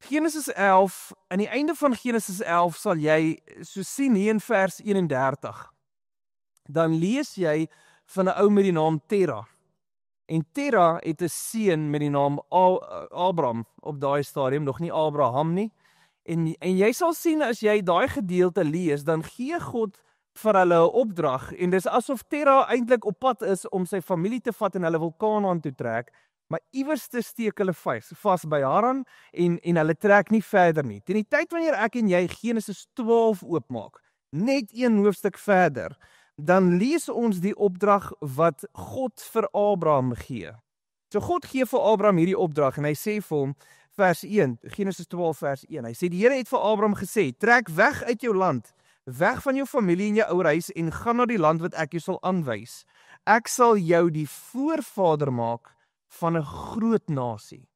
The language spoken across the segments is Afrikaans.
Genesis 11, aan die einde van Genesis 11 sal jy so sien hier in vers 31. Dan lees jy van 'n ou met die naam Terah. En Terah het 'n seun met die naam Abraham op daai stadium, nog nie Abraham nie. En jy sal sien as jy daai gedeelte lees, dan gee God vir hulle 'n opdrag en dis asof Terah eintlik op pad is om sy familie te vat en hulle wil Kanaan toe trek, maar iewers te steek hulle vas by Haran en hulle trek nie verder nie. Teen die tyd wanneer ek en jy Genesis 12 oopmaak, net een hoofstuk verder, dan lees ons die opdrag wat God vir Abraham gee. So God gee vir Abraham hierdie opdrag en hy sê vir hom, vers 1, Genesis 12 vers 1, hy sê die Here het vir Abraham gesê, trek weg uit jou land, weg van jou familie en jou ouerhuis en gaan na die land wat ek jou sal aanwys. Ek sal jou die voorvader maak van 'n groot nasie.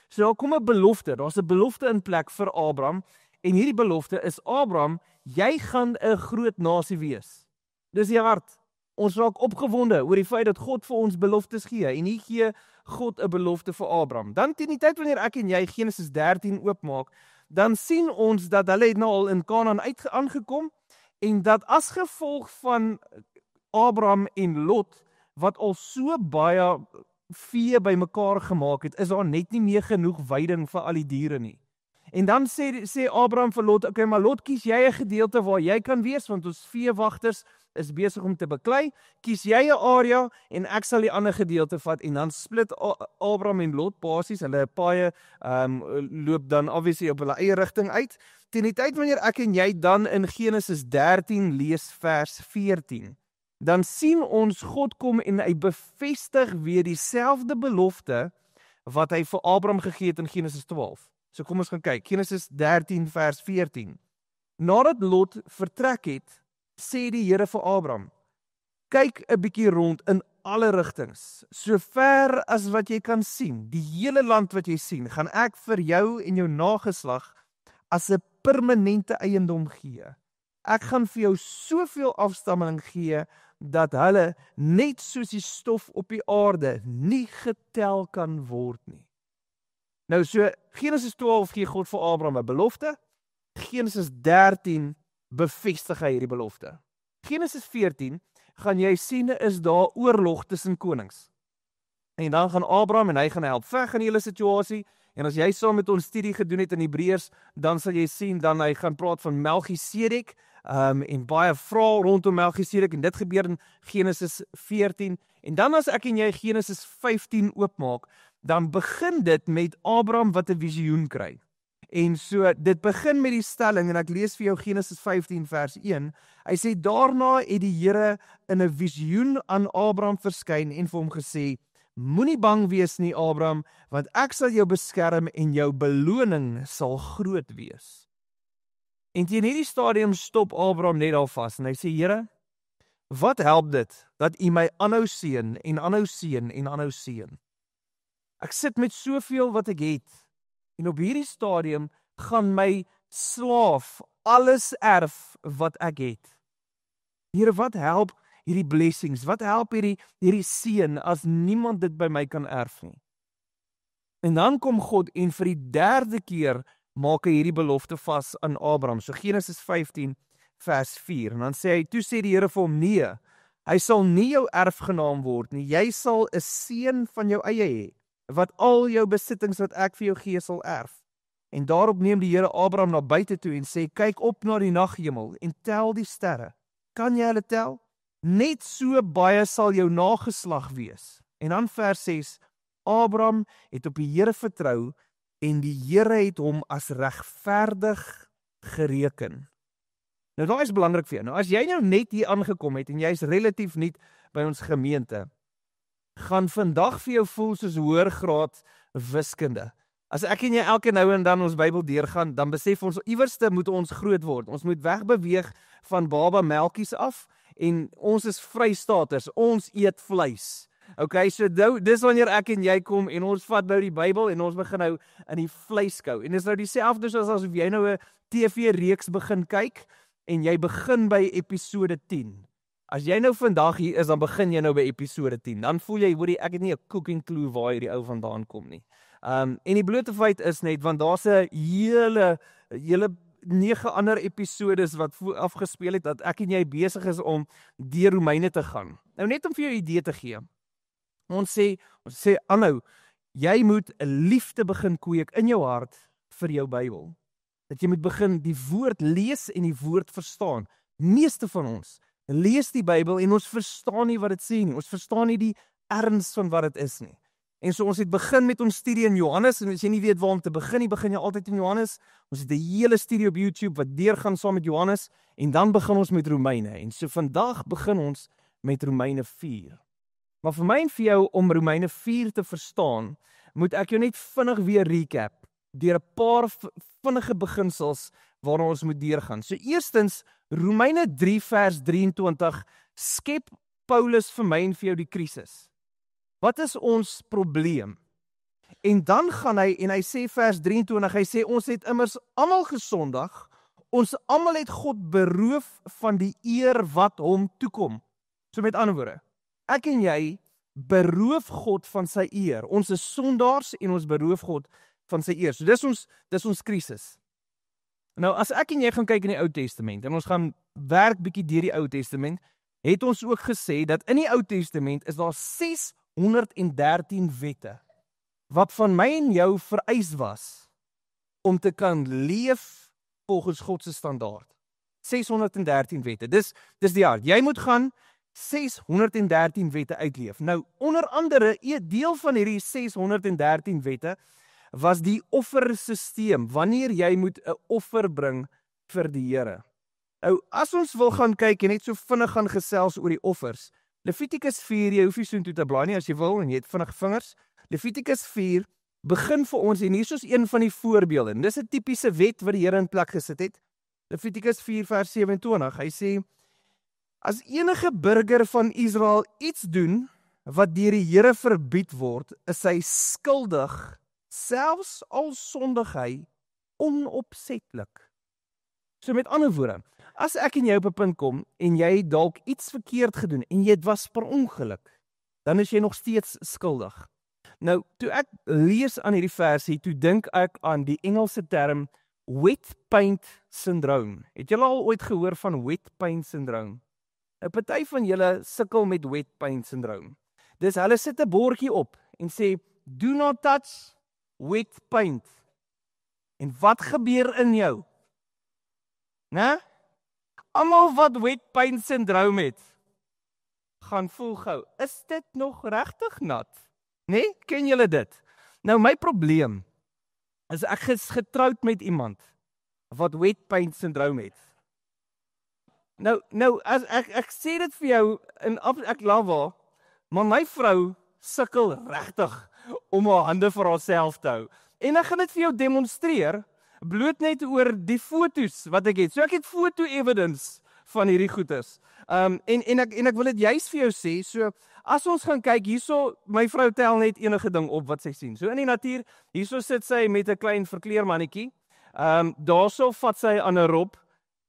So daar kom 'n belofte, daar's 'n belofte in plek vir Abraham en hierdie belofte is Abraham, jy gaan 'n groot nasie wees. Dis die hart. Ons raak opgewonde oor die feit dat God vir ons beloftes gee en hier gee God 'n belofte vir Abraham. Dan teen die tyd wanneer ek en jy Genesis 13 oopmaak, dan sien ons dat hulle het nou al in Kanaan aangekom en dat as gevolg van Abraham en Lot wat al so baie vee bymekaar gemaak het, is daar net nie meer genoeg veiding vir al die diere nie. En dan sê Abraham vir Lot, okay, maar Lot, kies jy 'n gedeelte waar jy kan wees, want ons veewagters is besig om te beklei, kies jy 'n area en ek sal die ander gedeelte vat, en dan split Abraham en Lot basies, hulle paaie loop dan obviously op hulle eie rigting uit. Teen die tyd wanneer ek en jy dan in Genesis 13 lees vers 14, dan sien ons God kom en hy bevestig weer dieselfde belofte wat hy vir Abraham gegee het in Genesis 12. So kom ons gaan kyk, Genesis 13 vers 14. Nadat Lot vertrek het, sê die Here vir Abraham, kyk 'n bietjie rond in alle rigtings, so ver as wat jy kan sien, die hele land wat jy sien, gaan ek vir jou en jou nageslag as 'n permanente eiendom gee. Ek gaan vir jou soveel afstammeling gee, dat hulle net soos die stof op die aarde nie getel kan word nie. Nou so, Genesis 12 gee God vir Abraham 'n belofte, Genesis 13 bevestig hy hierdie belofte. Genesis 14 gaan jy sien is daar oorlog tussen konings. En dan gaan Abraham en hy gaan help veg in die hele situasie, en as jy saam met ons studie gedoen het in Hebreërs, dan sal jy sien, dan hy gaan praat van Melchisedek, en baie vrae rondom Melchisedek, en dit gebeur in Genesis 14, en dan as ek en jy Genesis 15 oopmaak, dan begin dit met Abraham wat 'n visioen kry. En so, dit begin met die stelling, en ek lees vir jou Genesis 15 vers 1, hy sê, daarna het die Here in 'n visioen aan Abraham verskyn en vir hom gesê, moenie bang wees nie, Abraham, want ek sal jou beskerm en jou beloning sal groot wees. En teen hierdie stadium stop Abraham net al vas en hy sê, Here, wat help dit dat U my aanhou seën en aanhou seën en aanhou seën? Ek sit met soveel wat ek het en op hierdie stadium gaan my slaaf alles erf wat ek het. Here, wat help hierdie blessings? Wat help hierdie seën as niemand dit by my kan erf nie? En dan kom God en vir die derde keer maak hy hierdie belofte vas aan Abraham. So Genesis 15 vers 4. En dan sê hy, toe sê die Here vir hom, nee, hy sal nie jou erfgenaam word nie. Jy sal 'n seun van jou eie hê, wat al jou besittings wat ek vir jou gee sal erf. En daarop neem die Here Abraham na buite toe en sê, kyk op na die naghemel en tel die sterre. Kan jy hulle tel? Net so baie sal jou nageslag wees. En dan vers 6, Abraham het op die Here vertrou en die Here het hom as regverdig gereken. Nou daai is belangrik vir jou. Nou as jy nou net hier aangekom het en jy is relatief nuut by ons gemeente, gaan vandag vir jou voel soos hoër graad wiskunde. As ek en jy elke nou en dan ons Bybel deurgaan, dan besef ons iewerste moet ons groot word. Ons moet wegbeweeg van baba melkies af en ons is vrystaters. Ons eet vleis. Okay, so dis wanneer ek en jy kom en ons vat nou die Bybel en ons begin nou in die vleis kou. En dis nou dieselfde soos asof jy nou 'n TV-reeks begin kyk en jy begin by episode 10. As jy nou vandag hier is, dan begin jy nou by episode 10. Dan voel jy, hoorie, ek het nie 'n cooking clue waar hierdie ou vandaan kom nie. En die blote feit is net, want daar's 'n hele 9 ander episodes wat afgespeel het, dat ek en jy besig is om deur Romeine te gaan. Nou net om vir jou 'n idee te gee. Ons sê aanhou, jy moet 'n liefde begin kweek in jou hart vir jou Bybel. Dat jy moet begin die woord lees en die woord verstaan. Meeste van ons lees die Bybel en ons verstaan nie wat dit sê nie. Ons verstaan nie die erns van wat dit is nie. En so ons het begin met ons studie in Johannes, en as jy nie weet waar om te begin nie, begin jy altyd in Johannes. Ons het 'n hele studie op YouTube wat deurgaan saam met Johannes, en dan begin ons met Romeine. En so vandag begin ons met Romeine 4. Maar vir my en vir jou om Romeine 4 te verstaan, moet ek jou net vinnig weer recap deur 'n paar vinnige beginsels waarna ons moet deurgaan. So eerstens, Romeine 3 vers 23 skep Paulus vir my en vir jou die krisis. Wat is ons probleem? En dan gaan hy en hy sê vers 23, hy sê ons het immers almal gesondig, ons almal het God beroof van die eer wat hom toekom. So met ander woorde, ek en jy beroof God van sy eer. Ons is sondaars en ons beroof God van sy eer. So dis ons krisis. Nou as ek en jy gaan kyk in die Ou Testament en ons gaan werk bietjie deur die Ou Testament, het ons ook gesê dat in die Ou Testament is daar 613 wette wat van my en jou vereis was om te kan leef volgens God se standaard. 613 wette. Dis die jaar. Jy moet gaan 613 wette uitleef. Nou onder andere, 'n deel van hierdie 613 wette was die offersisteem, wanneer jy moet 'n offer bring vir die Here. Nou as ons wil gaan kyk en net so vinnig gaan gesels oor die offers, Levitikus 4, jy hoef nie soontoe te blaai nie as jy wil en jy het vinnig vingers. Levitikus 4 begin vir ons en hier is een van die voorbeelde. En dis 'n tipiese wet wat die Here in plek gesit het. Levitikus 4 vers 27. Hy sê: as enige burger van Israel iets doen wat deur die Here verbied word, is hy skuldig, selfs al sondig hy onopsetlik. So met ander woorde, as ek en jy op 'n punt kom en jy dalk iets verkeerd gedoen en jy was per ongeluk, dan is jy nog steeds skuldig. Nou, toe ek lees aan hierdie versie, toe dink ek aan die Engelse term wet paint syndrome. Het julle al ooit gehoor van wet paint syndrome? 'n Party van julle sukkel met wet paint syndrome. Dis hulle sit 'n bordjie op en sê do not touch wet paint. En wat gebeur in jou? Né? Almal wat wet paint syndroom het, gaan voel gou, is dit nog regtig nat? Nee, ken julle dit? Nou my probleem is ek is getroud met iemand wat wet paint syndroom het. Nou as ek sê dit vir jou en ek love haar, maar my vrou sukkel regtig om haar hande vir haarself te hou. En ek gaan dit vir jou demonstreer, bloot net oor die fotos wat ek het. So ek het foto evidence van hierdie goeders. En ek wil dit juist vir jou sê, so as ons gaan kyk hierso, my vrou tel net enige ding op wat sy sien. So in die natuur, hierso sit sy met 'n klein verkleermannetjie. Daarso vat sy aan 'n rob.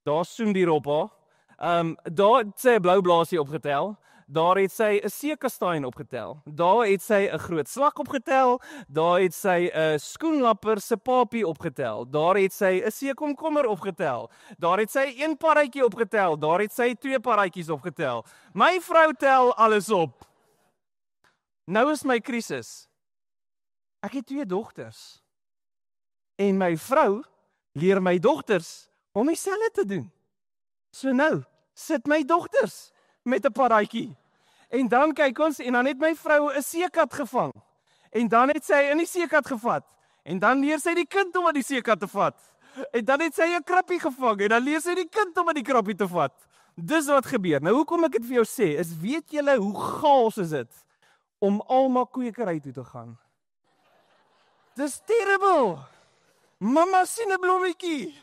Daar soen die rob haar. Daar het sy 'n blou blaasie opgetel. Daar het sy 'n seekastanje opgetel. Daar het sy 'n groot slak opgetel. Daar het sy 'n skoenlapper se papie opgetel. Daar het sy 'n seekomkommer opgetel. Daar het sy 1 parrytjie opgetel. Daar het sy 2 parrytjies opgetel. My vrou tel alles op. Nou is my krisis. Ek het 2 dogters. En my vrou leer my dogters om dieselfde te doen. So nou, sit my dogters met 'n parrytjie. En dan kyk ons en dan het my vrou 'n seekat gevang. En dan het sy in die seekat gevat. En dan leer sy die kind om aan die seekat te vat. En dan het sy 'n krappie gevang en dan leer sy die kind om aan die krappie te vat. Dis wat gebeur. Nou hoekom ek dit vir jou sê, is weet julle hoe gaals is dit om almal kwekery toe te gaan? Dis terrible. Mamma sien 'n blommetjie.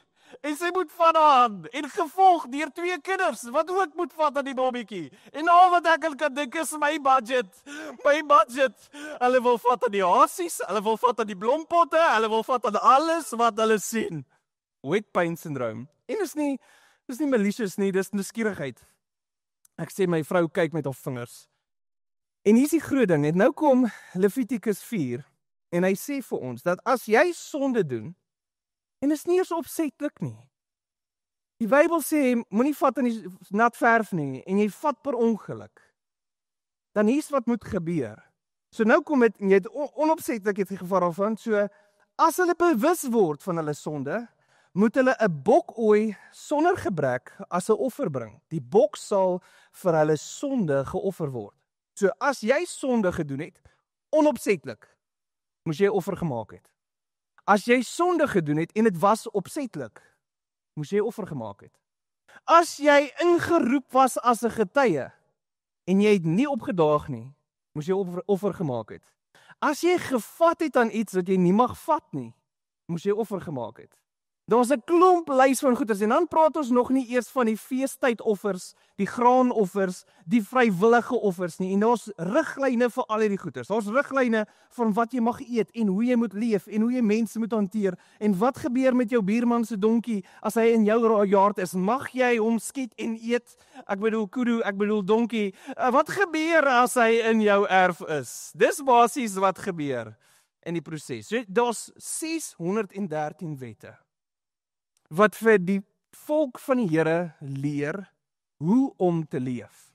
En sy moet van aan, en gevolg deur 2 kinders, wat ook moet vat aan die blommetjie. En al wat ek kan dink is my budget. Hulle wil vat aan die hasies, hulle wil vat aan die blompotte, hulle wil vat aan alles wat hulle sien. Wet paint syndrome. En dis nie malicious nie, dis nuuskierigheid. Ek sê my vrou kyk met haar vingers. En hier's die groot ding, en nou kom Levitikus 4, En hy sê vir ons, dat as jy sonde doen, en is nie eens opsetlik nie. Die Bybel sê, moenie vat in die nat verf nie, en jy vat per ongeluk. Dan hier's wat moet gebeur. So nou kom dit, en jy het onopsetlik het die gevaar daarvan, so as hulle bewus word van hulle sonde, moet hulle 'n bokooi sonder gebrek as 'n offer bring. Die bok sal vir hulle sonde geoffer word. So as jy sonde gedoen het, onopsetlik, moes jy offer gemaak het. As jy sonde gedoen het en dit was opsetlik, moes jy offer gemaak het. As jy ingeroep was as 'n getuie en jy het nie opgedaag nie, moes jy offer gemaak het. As jy gevat het aan iets wat jy nie mag vat nie, moes jy offer gemaak het. Daar's 'n klomp lys van goeders en dan praat ons nog nie eers van die feestydoffers, die graanoffers, die vrywillige offers nie. En daar's riglyne vir al hierdie goeders. Daar's riglyne van wat jy mag eet en hoe jy moet leef en hoe jy mense moet hanteer en wat gebeur met jou buurman se donkie as hy in jou yard is. Mag jy hom skiet en eet? Ek bedoel kudu, ek bedoel donkie. Wat gebeur as hy in jou erf is? Dis basies wat gebeur in die proses. So, daar's 613 wette wat vir die volk van die Here leer hoe om te leef.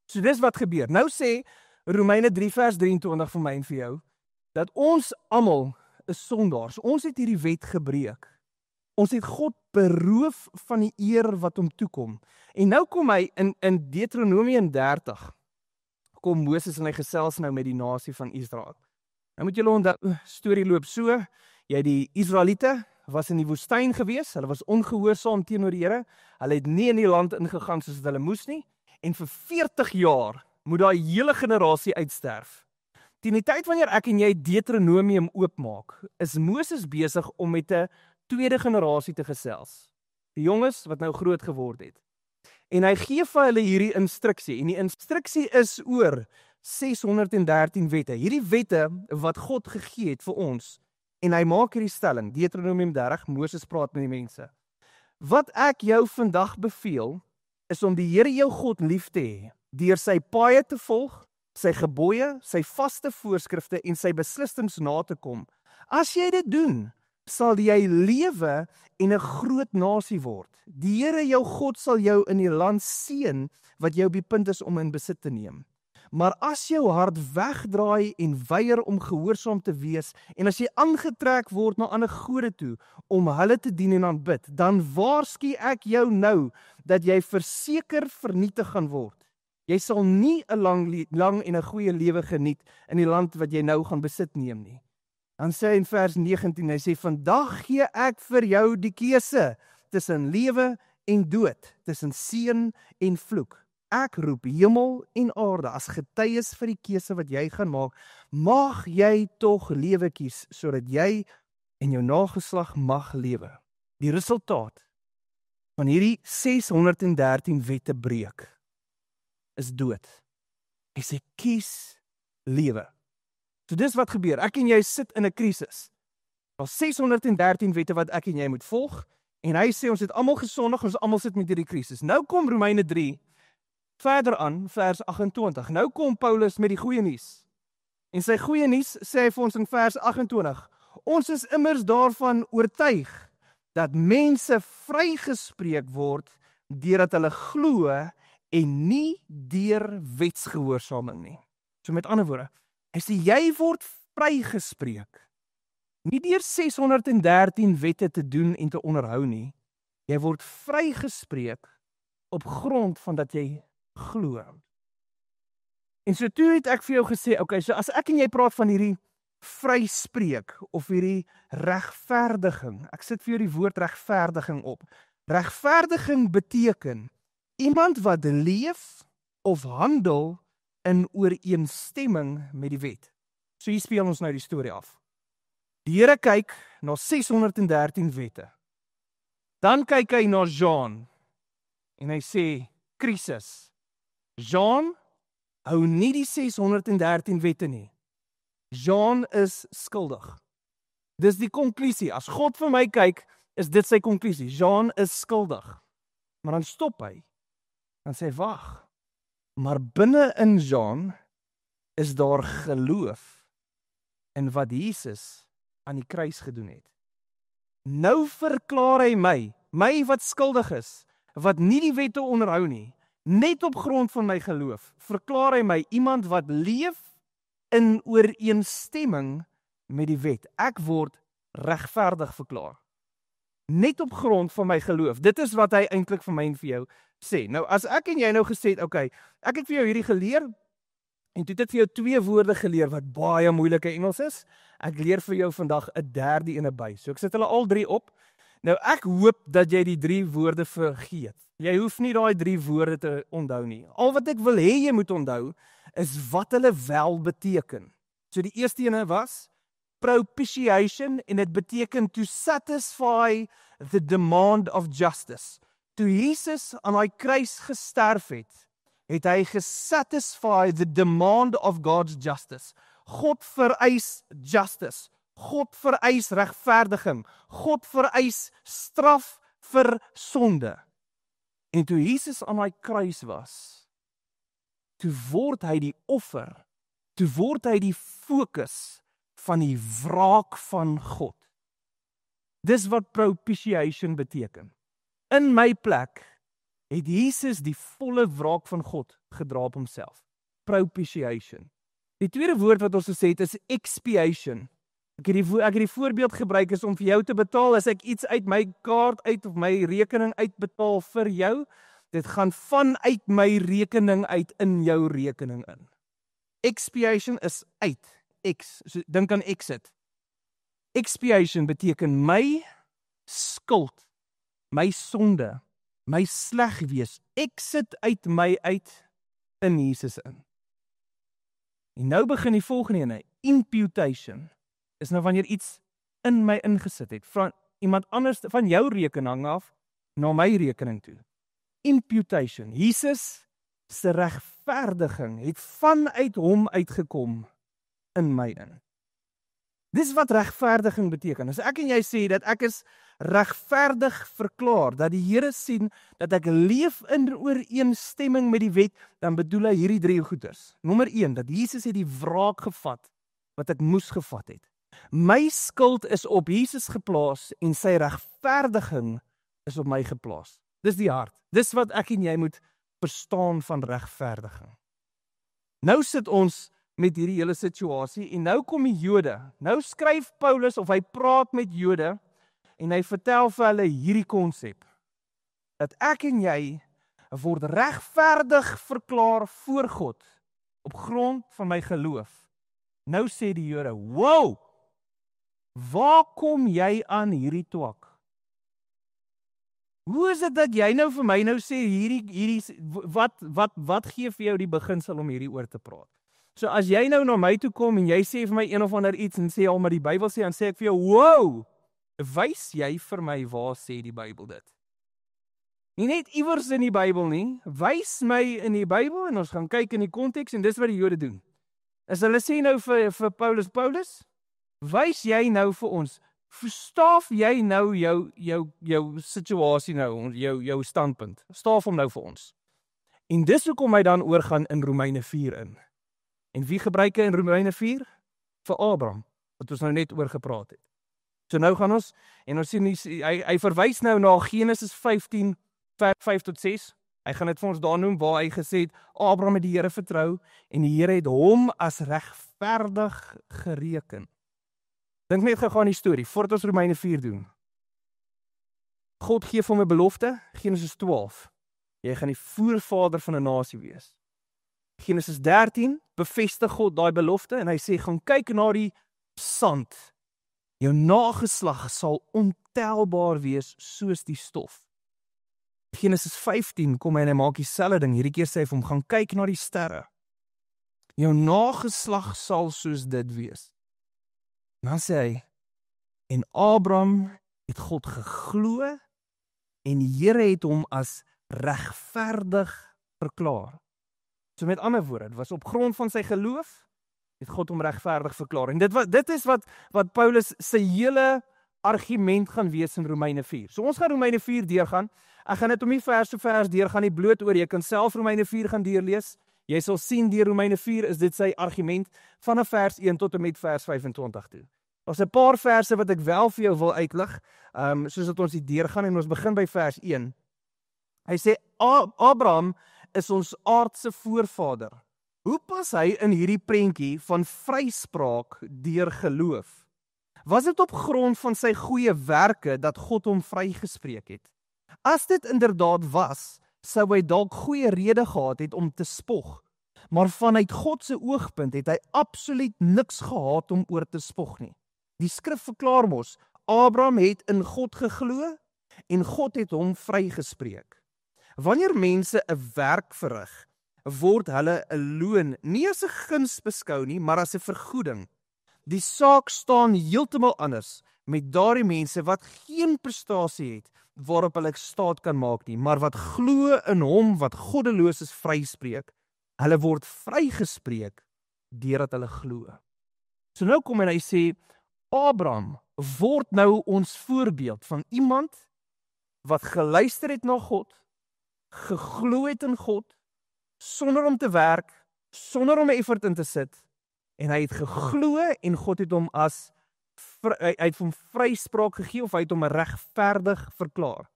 So dis wat gebeur. Nou sê Romeine 3 vers 23 vir my en vir jou, dat ons almal is sondaars. Ons het hierdie wet gebreek. Ons het God beroof van die eer wat hom toekom. En nou kom hy in Deuteronomium 30, kom Moses en hy gesels nou met die nasie van Israel. Nou moet julle onthou, storie loop so, jy die Israeliete was in die woestyn gewees, hulle was ongehoorsaam teenoor die Here, hulle het nie in die land ingegaan soos hulle moes nie, en vir 40 jaar moet daai hele generasie uitsterf. Teen die tyd wanneer ek en jy Deuteronomium oopmaak, is Moses besig om met 'n tweede generasie te gesels. Die jonges wat nou groot geword het. En hy gee vir hulle hierdie instruksie, en die instruksie is oor 613 wette. Hierdie wette wat God gegee het vir ons. En hy maak hierdie stelling, Deuteronomium 30, Moses praat met die mense. Wat ek jou vandag beveel, is om die Here jou God lief te hê, deur sy paaie te volg, sy gebooie, sy vaste voorskrifte en sy beslissings na te kom. As jy dit doen, sal jy lewe en 'n groot nasie word. Die Here jou God sal jou in die land seën wat jy op die punt is om in besit te neem. Maar as jou hart wegdraai en weier om gehoorsaam te wees, en as jy aangetrek word na ander gode toe, om hulle te dien en aanbid, dan waarsku ek jou nou, dat jy verseker vernietig gaan word. Jy sal nie 'n lang en 'n goeie lewe geniet in die land wat jy nou gaan besit neem nie. Dan sê hy in vers 19, hy sê, vandag gee ek vir jou die keuse, tussen lewe en dood, tussen seën en vloek. Ek roep hemel en aarde as getuies vir die keuse wat jy gaan maak. Mag jy tog lewe kies, sodat jy en jou nageslag mag lewe. Die resultaat van hierdie 613 wette breek is dood. Hy sê kies lewe. So dis wat gebeur. Ek en jy sit in 'n krisis. Daar's 613 wette wat ek en jy moet volg, en hy sê ons het almal gesondig, ons almal sit met hierdie krisis. Nou kom Romeine 3 verder aan, vers 28. Nou kom Paulus met die goeie nuus. En sy goeie nuus sê hy vir ons in vers 28. Ons is immers daarvan oortuig dat mense vrygespreek word deurdat hulle glo en nie deur wetsgehoorsaming nie. So met ander woorde, hy sê jy word vrygespreek. Nie deur 613 wette te doen en te onderhou nie. Jy word vrygespreek op grond van dat jy glo. En so toe het ek vir jou gesê, okay, so as ek en jy praat van hierdie vryspreek of hierdie regverdiging, ek sit vir jou die woord regverdiging op. Regverdiging beteken iemand wat leef of handel in ooreenstemming met die wet. So hier speel ons nou die storie af. Die Here kyk na 613 wette. Dan kyk hy na Jean en hy sê, krisis. Jean hou nie die 613 wette nie. Jean is skuldig. Dis die konklusie. As God vir my kyk, is dit sy konklusie. Jean is skuldig. Maar dan stop hy. Dan sê hy, wag. Maar binne in Jean is daar geloof in wat Jesus aan die kruis gedoen het. Nou verklaar hy my wat skuldig is, wat nie die wette onderhou nie, net op grond van my geloof, verklaar hy my iemand wat leef in ooreenstemming met die wet. Ek word regverdig verklaar. Net op grond van my geloof. Dit is wat hy eintlik vir my en vir jou sê. Nou as ek en jy nou gesê het, okay, ek het vir jou hierdie geleer, en toe het ek vir jou 2 woorde geleer wat baie moeilike Engels is. Ek leer vir jou vandag 'n derde een by. So ek sit hulle al 3 op. Nou ek hoop dat jy die 3 woorde vergeet. Jy hoef nie daai 3 woorde te onthou nie. Al wat ek wil hê jy moet onthou is wat hulle wel beteken. So die eerste ene was propitiation en dit beteken to satisfy the demand of justice. Toe Jesus aan daai kruis gesterf het hy gesatisfy the demand of God's justice. God vereis justice. God vereis regverdiging. God vereis straf vir sonde. En toe Jesus aan daai kruis was, toe word hy die offer, toe word hy die fokus van die wraak van God. Dis wat propitiation beteken. In my plek het Jesus die volle wraak van God gedra op homself. Propitiation. Die tweede woord wat ons gesê het is expiation. Ek het die voorbeeld gebruik is om vir jou te betaal as ek iets uit my kaart uit of my rekening uitbetaal vir jou. Dit gaan vanuit my rekening uit in jou rekening in. Expiation is uit. So dink aan exit. Expiation beteken my skuld, my sonde, my sleg wees, exit uit my uit in Jesus in. En nou begin die volgende ene, imputation. Is nou wanneer iets in my ingesit het, van iemand anders, van jou rekening af, na my rekening toe. Imputation. Jesus se regverdiging het vanuit hom uitgekom in my in. Dis wat regverdiging beteken. As ek en jy sê dat ek is regverdig verklaar, dat die Here sien dat ek leef in ooreenstemming met die wet, dan bedoel hy hierdie 3 goeders. Nommer 1, dat Jesus het die wraak gevat wat ek moes gevat het. My skuld is op Jesus geplaas en sy regverdiging is op my geplaas. Dis die hart. Dis wat ek en jy moet verstaan van regverdiging. Nou sit ons met hierdie hele situasie en nou kom die Jode. Nou skryf Paulus of hy praat met Jode en hy vertel vir hulle hierdie konsep. Dat ek en jy word regverdig verklaar voor God op grond van my geloof. Nou sê die Jode, wow, waar kom jy aan hierdie twak? Hoe is dit dat jy nou vir my nou sê, wat gee vir jou die beginsel om hierdie oor te praat? So as jy nou na my toe kom en jy sê vir my een of ander iets en sê al maar die Bybel sê, dan sê ek vir jou, wow, wys jy vir my waar sê die Bybel dit? Nie net iewers in die Bybel nie, wys my in die Bybel en ons gaan kyk in die konteks en dis wat die Jode doen. As hulle sê nou vir Paulus, wys jy nou vir ons, verstaaf jy nou jou situasie nou, jou standpunt, staaf hom nou vir ons. En dis hoekom hy dan oorgaan in Romeine 4 in. En wie gebruik hy in Romeine 4? Vir Abraham, wat ons nou net oor gepraat het. So nou gaan ons, en ons sien, hy verwys nou na Genesis 15, vers 5 tot 6. Hy gaan dit vir ons daar noem, waar hy gesê het, Abraham het die Here vertrou, en die Here het hom as regverdig gereken. Dink net gou aan die storie, voordat ons Romeine 4 doen. God gee vir hom 'n belofte, Genesis 12. Jy gaan die voorvader van 'n nasie wees. Genesis 13 bevestig God daai belofte en hy sê, gaan kyk na die sand. Jou nageslag sal ontelbaar wees soos die stof. Genesis 15 kom hy en hy maak dieselfde ding. Hierdie keer sê hy vir hom, gaan kyk na die sterre. Jou nageslag sal soos dit wees. Dan sê hy, en Abraham het God geglo en die Here het hom as regverdig verklaar. So met ander woorde, dit was op grond van sy geloof, het God hom regverdig verklaar. En dit is wat Paulus sy hele argument gaan wees in Romeine 4. So ons gaan Romeine 4 deurgaan. Ek gaan dit om nie vers vir vers deurgaan nie, bloot oor, jy kan self Romeine 4 gaan deurlees, Jy sal sien deur Romeine 4 is dit sy argument vanaf vers 1 tot en met vers 25 toe. Daar's 'n paar verse wat ek wel vir jou wil uitlig, soos dat ons die deurgaan en ons begin by vers 1. Hy sê Abraham is ons aardse voorvader. Hoe pas hy in hierdie prentjie van vryspraak deur geloof? Was dit op grond van sy goeie werke dat God hom vrygespreek het? As dit inderdaad was, sou hy dalk goeie rede gehad het om te spog. Maar vanuit God se oogpunt het hy absoluut niks gehad om oor te spog nie. Die skrif verklaar mos, Abraham het in God geglo en God het hom vrygespreek. Wanneer mense 'n werk verrig, word hulle 'n loon nie as 'n guns beskou nie, maar as 'n vergoeding. Die saak staan heeltemal anders met daardie mense wat geen prestasie het waarop hulle staat kan maak nie, maar wat glo in hom wat goddeloos is vryspreek. Hulle word vrygespreek deurdat hulle glo. So nou kom en hy sê, Abraham word nou ons voorbeeld van iemand wat geluister het na God, geglo het in God, sonder om te werk, sonder om 'n effort in te sit, en hy het geglo en God het hom hy het hom vryspraak gegee of hy het hom regverdig verklaar.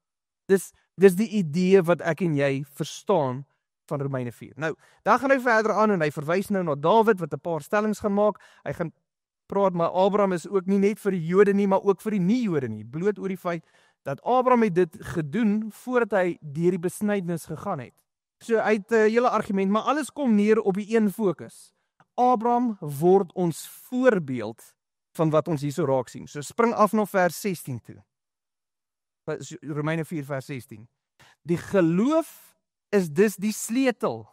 Dis die idee wat ek en jy verstaan van Romeine 4. Nou, dan gaan hy verder aan en hy verwys nou na Dawid wat 'n paar stellings gaan maak. Hy gaan praat, maar Abraham is ook nie net vir die Jode nie, maar ook vir die nie-Jode nie. Bloot oor die feit dat Abraham het dit gedoen voordat hy deur die besnydenis gegaan het. So uit 'n hele argument, maar alles kom neer op die een fokus. Abraham word ons voorbeeld van wat ons hierso raak sien. So spring af na vers 16 toe. Romeine 4 vers 16. Die geloof is dus die sleutel.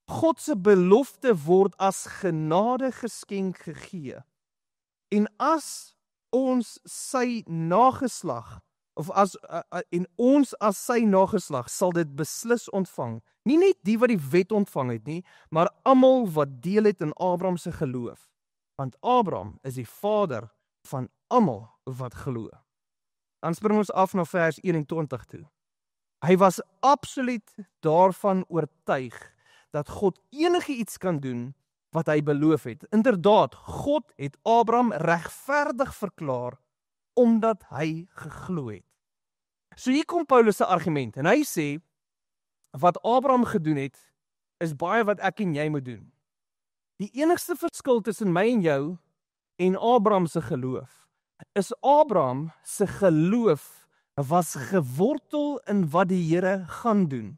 God se belofte word as genade geskenk gegee. En as ons sy nageslag as sy nageslag sal dit beslis ontvang. Nie net die wat die wet ontvang het nie, maar almal wat deel het in Abraham se geloof. Want Abraham is die vader van almal wat glo. Dan spring ons af na vers 21 toe. Hy was absoluut daarvan oortuig dat God enige iets kan doen wat hy beloof het. Inderdaad, God het Abraham regverdig verklaar omdat hy geglo het. So hier kom Paulus se argument en hy sê wat Abraham gedoen het is baie wat ek en jy moet doen. Die enigste verskil tussen my en jou en Abraham se geloof is Abraham se geloof was gewortel in wat die Here gaan doen.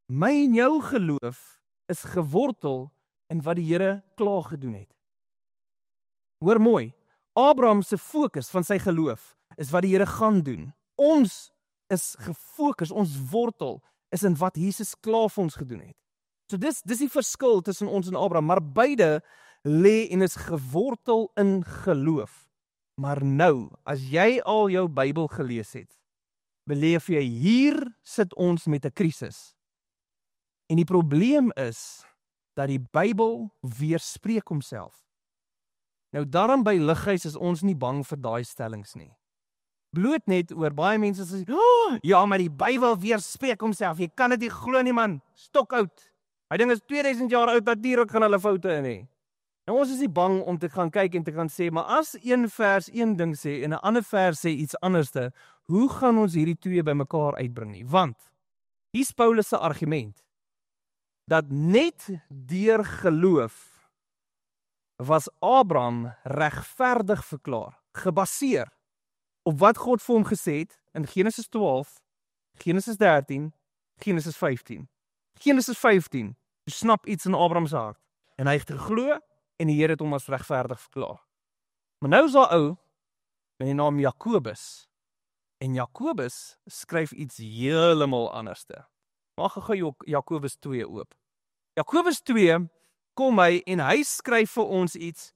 My en jou geloof is gewortel in wat die Here klaar gedoen het. Hoor mooi, Abraham se fokus van sy geloof is wat die Here gaan doen. Ons is gefokus, ons wortel is in wat Jesus klaar vir ons gedoen het. So dis die verskil tussen ons en Abraham, maar beide lê en is gewortel in geloof. Maar nou, as jy al jou Bybel gelees het, beleef jy hier sit ons met 'n krisis. En die probleem is dat die Bybel weerspreek homself. Nou daarom by Lighuis is ons nie bang vir daai stellings nie. Bloot net oor baie mense sê, ja, maar die Bybel weerspreek homself. Jy kan dit nie glo nie man, stokoud. Hy ding is 2000 jaar oud, natuurlik gaan hulle foute in hê. Nou ons is nie bang om te gaan kyk en te gaan sê, maar as een vers een ding sê en 'n ander vers sê iets anderste, hoe gaan ons hierdie twee bymekaar uitbring nie? Want hier's Paulus se argument dat net deur geloof was Abraham regverdig verklaar, gebaseer op wat God vir hom gesê het in Genesis 12, Genesis 13, Genesis 15. Genesis 15, jy snap iets in Abraham se hart en hy het geglo en die Here het hom as regverdig verklaar. Maar nou is daar ou met die naam Jakobus. En Jakobus skryf iets heeltemal anderste. Maak gou Jakobus 2 oop. Jakobus 2 kom hy en hy skryf vir ons iets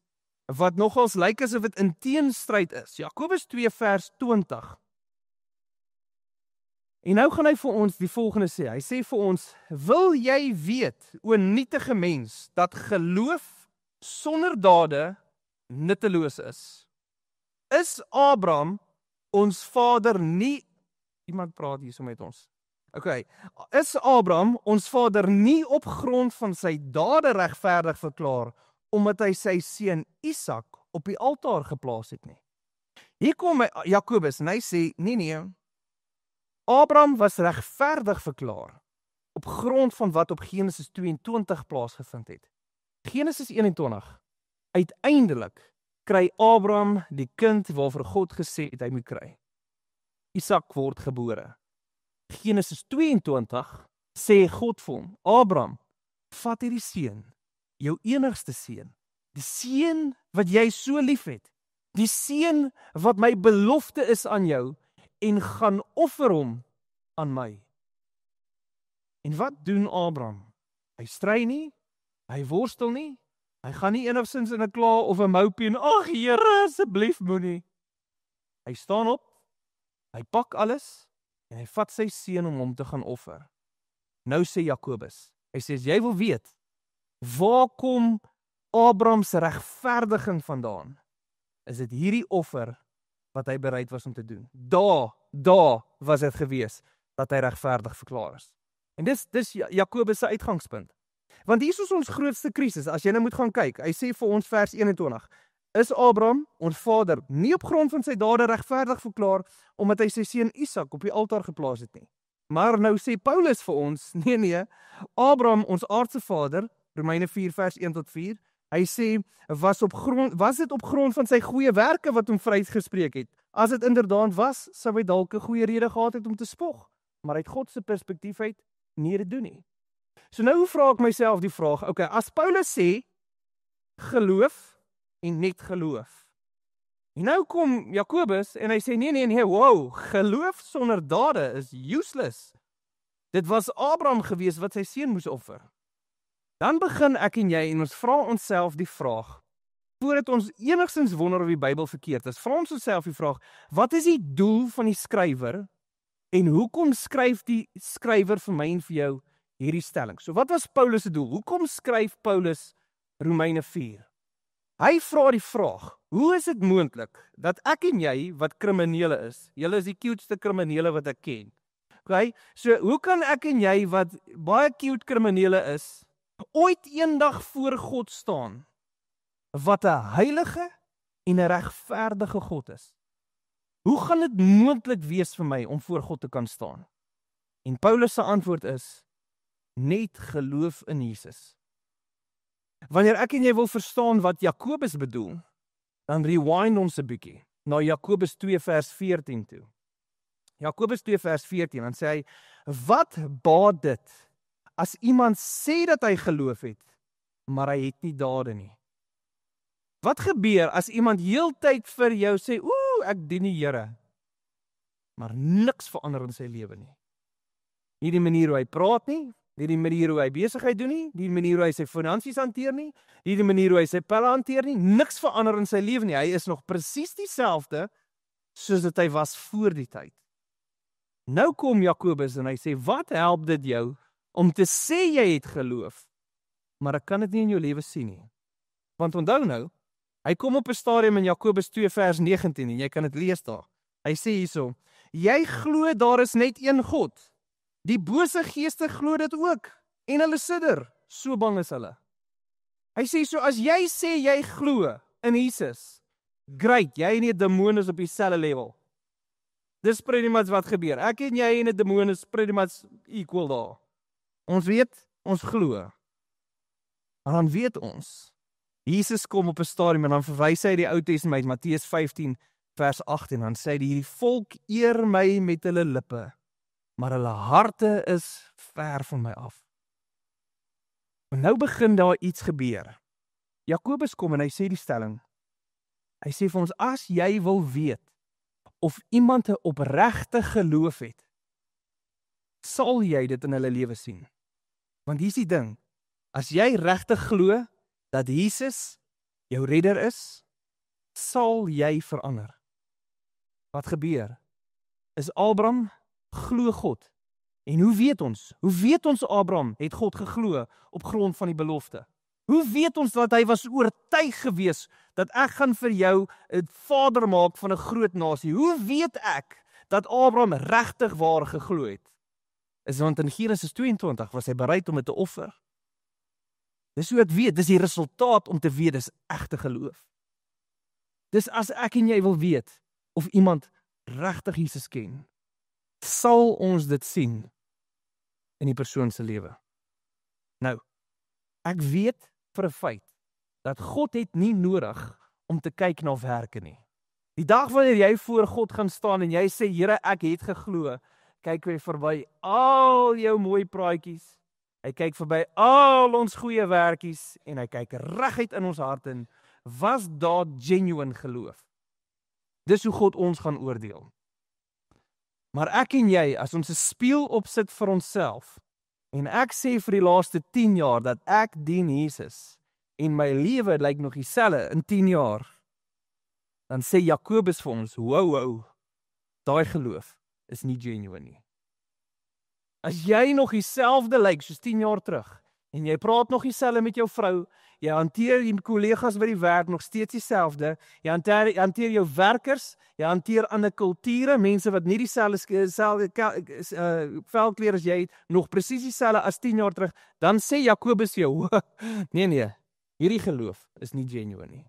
wat nogals lyk asof dit in teenstryd is. Jakobus 2 vers 20. En nou gaan hy vir ons die volgende sê. Hy sê vir ons, wil jy weet, o nietige mens, dat geloof sonder dade nutteloos is? Is Abraham ons vader nie, iemand praat hier so met ons, Okay, is Abraham ons vader nie op grond van sy dade regverdig verklaar, omdat hy sy seun Isak op die altaar geplaas het nie? Hier kom Jakobus en hy sê, nee, Abraham was regverdig verklaar, op grond van wat op Genesis 22 plaasgevind het. Genesis 21, uiteindelik kry Abraham die kind waarvoor God gesê het hy moet kry. Isak word gebore. Genesis 22 sê God vir hom, Abraham, vat hierdie seun, jou enigste seun, die seun wat jy so liefhet, die seun wat my belofte is aan jou, en gaan offer hom aan my. En wat doen Abraham? Hy stry nie, hy worstel nie, hy gaan nie enigstens in 'n kla of 'n moupie en, ag Here, asseblief moenie. Hy staan op, hy pak alles, en hy vat sy seun om hom te gaan offer. Nou sê Jakobus, hy sê, as jy wil weet, waar kom Abraham se regverdiging vandaan? Is dit hierdie offer wat hy bereid was om te doen? Daar was dit gewees, dat hy regverdig verklaar is. En dis Jakobus se uitgangspunt. Want hier is ons grootste krisis, as jy nou moet gaan kyk, hy sê vir ons vers 21, is Abraham, ons vader, nie op grond van sy dade regverdig verklaar, omdat hy sy seun Isak op die altaar geplaas het nie. Maar nou sê Paulus vir ons, nee, Abraham, ons aardse vader, Romeine 4 vers 1 tot 4, hy sê, was dit op grond van sy goeie werke wat hom vrygespreek het? As dit inderdaad was, sou hy dalk 'n goeie rede gehad het om te spog, maar uit God se perspektief uit nie dit doen nie. So nou vra ek myself die vraag, okay, as Paulus sê, geloof en net geloof. En nou kom Jakobus en hy sê, nee, wow, geloof sonder dade is useless. Dit was Abraham gewees wat sy seun moes offer. Dan begin ek en jy en ons vra onsself die vraag, voordat ons enigstens wonder of die Bybel verkeerd is, vra ons onsself die vraag, wat is die doel van die skrywer en hoekom skryf die skrywer vir my en vir jou hierdie stelling? So wat was Paulus se doel? Hoekom skryf Paulus Romeine 4? Hy vra die vraag, hoe is dit moontlik dat ek en jy wat kriminele is, julle is die cuteste kriminele wat ek ken. Okay? So hoe kan ek en jy wat baie cute kriminele is, ooit eendag voor God staan, wat 'n heilige en 'n regverdige God is? Hoe gaan dit moontlik wees vir my om voor God te kan staan? En Paulus se antwoord is, net geloof in Jesus. Wanneer ek en jy wil verstaan wat Jakobus bedoel, dan rewind ons 'n bietjie na Jakobus 2 vers 14 toe. Jakobus 2 vers 14, dan sê hy, wat baat dit as iemand sê dat hy geloof het, maar hy het nie dade nie? Wat gebeur as iemand heeltyd vir jou sê, ek dien die Here, maar niks verander in sy lewe nie? Nie die manier hoe hy praat nie, nie die manier hoe hy besigheid doen nie, die manier hoe hy sy finansies hanteer nie, nie die manier hoe hy sy pelle hanteer nie, niks verander in sy lewe nie. Hy is nog presies dieselfde soos dit hy was voor die tyd. Nou kom Jakobus en hy sê, wat help dit jou om te sê jy het geloof, maar ek kan dit nie in jou lewe sien nie? Want onthou nou, hy kom op 'n stadium in Jakobus 2 vers 19 en jy kan dit lees daar. Hy sê hierso, jy glo daar is net een God. Die bose geeste glo dit ook en hulle sidder, so bang is hulle. Hy sê so, as jy sê jy glo in Jesus, great, jy en die demoon is op dieselfde level. Dis pretty much wat gebeur. Ek en jy en die demoon is pretty much equal daar. Ons weet, ons glo. Maar dan weet ons, Jesus kom op 'n stadium en dan verwys hy die Ou Testament, Matteus 15 vers 18, dan sê hy, hierdie volk eer my met hulle lippe, maar hulle harte is ver van my af. En nou begin daar iets gebeur. Jakobus kom en hy sê die stelling. Hy sê vir ons, as jy wil weet of iemand 'n opregte geloof het, sal jy dit in hulle lewe sien. Want hier is die ding, as jy regtig glo dat Jesus jou redder is, sal jy verander. Wat gebeur? Is Abraham glo God. En hoe weet ons? Hoe weet ons Abraham het God geglo op grond van die belofte? Hoe weet ons dat hy was oortuig gewees dat ek gaan vir jou 'n vader maak van 'n groot nasie? Hoe weet ek dat Abraham regtig waar geglo het? is want in Genesis 22 was hy bereid om dit te offer. Dis hoe ek weet, dis die resultaat om te weet, dis egte geloof. Dis as ek en jy wil weet, of iemand regtig Jesus ken, sal ons dit sien in die persoon se lewe. Nou, ek weet vir 'n feit, dat God het nie nodig om te kyk na werke nie. Die dag wanneer jy voor God gaan staan en jy sê, Here, ek het geglo, kyk hy verby al jou mooi praatjies, hy kyk verby al ons goeie werkies, en hy kyk reguit in ons hart in, was daar genuine geloof? Dis hoe God ons gaan oordeel. Maar ek en jy, as ons 'n spieël opsit vir onsself, en ek sê vir die laaste 10 jaar, dat ek dien Jesus, en my lewe lyk nog dieselfde in 10 jaar, dan sê Jakobus vir ons, wow, daai geloof is nie genuine nie. As jy nog dieselfde lyk soos 10 jaar terug, en jy praat nog dieselfde met jou vrou, jy hanteer die kollegas by die werk nog steeds dieselfde, jy hanteer jou werkers, jy hanteer ander kulture, mense wat nie dieselfde velkleur as jy het, nog presies dieselfde as 10 jaar terug, dan sê Jakobus jou, nee, hierdie geloof is nie genuine nie.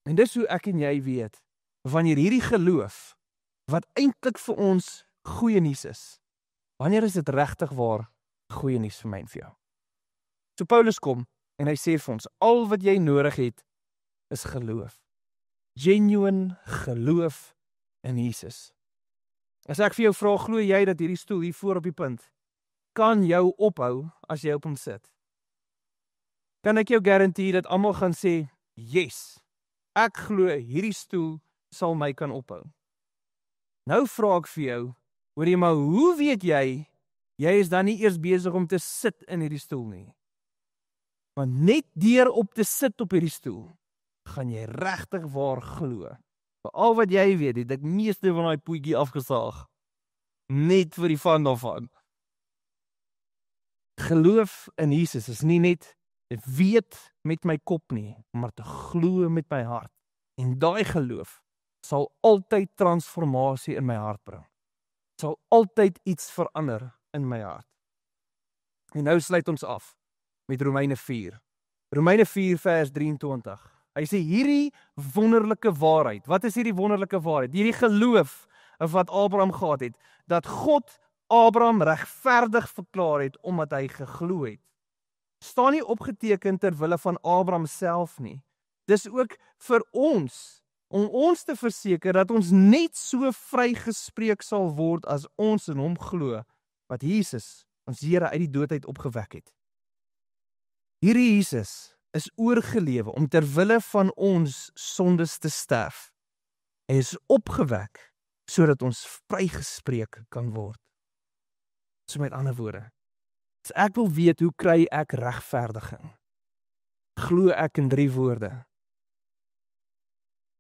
En dis hoe ek en jy weet, wanneer hierdie geloof, wat eintlik vir ons goeie nuus is, wanneer is dit regtig waar goeie nuus vir my en vir jou? So Paulus kom, en hy sê vir ons, al wat jy nodig het, is geloof. Genuine geloof in Jesus. As ek vir jou vra, glo jy dat hierdie stoel hier voor op die punt, kan jou ophou as jy op hom sit? Kan ek jou garandeer dat almal gaan sê, yes, ek glo hierdie stoel sal my kan ophou. Nou vra ek vir jou, hoor jy maar, hoe weet jy is dan nie eers besig om te sit in hierdie stoel nie? Want net deur op te sit op hierdie stoel, gaan jy regtig waar glo. Vir al wat jy weet, het ek meeste van daai poetjie afgesaag. Net vir die van daarvan. Geloof in Jesus is nie net weet met my kop nie, maar te glo met my hart. En daai geloof sal altyd transformasie in my hart bring. Sal altyd iets verander in my hart. En nou sluit ons af met Romeine 4. Romeine 4 vers 23. Hy sê hierdie wonderlike waarheid. Wat is hierdie wonderlike waarheid? Hierdie geloof wat Abraham gehad het, dat God Abraham regverdig verklaar het omdat hy geglo het. Staan nie opgeteken ter wille van Abraham self nie. Dis ook vir ons, om ons te verseker dat ons net so vrygespreek sal word as ons in hom glo, wat Jesus, ons Here uit die dood uit opgewek het. Hierdie Jesus is oorgelewe om ter wille van ons sondes te sterf. Hy is opgewek sodat ons vrygespreek kan word. So met ander woorde, as ek wil weet hoe kry ek regverdiging, glo ek in 3 woorde.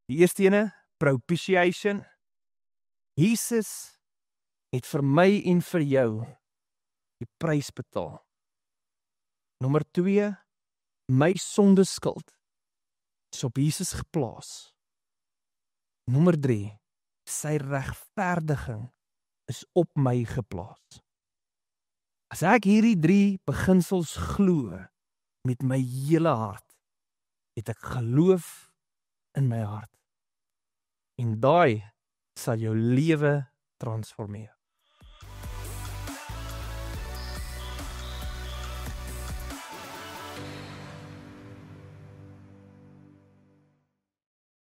Die eerste ene, propitiation. Jesus het vir my en vir jou die prys betaal. Nommer 2, my sondeskuld is op Jesus geplaas. Nommer 3, sy regverdiging is op my geplaas. As ek hierdie 3 beginsels glo met my hele hart, het ek geloof in my hart. En daai sal jou lewe transformeer.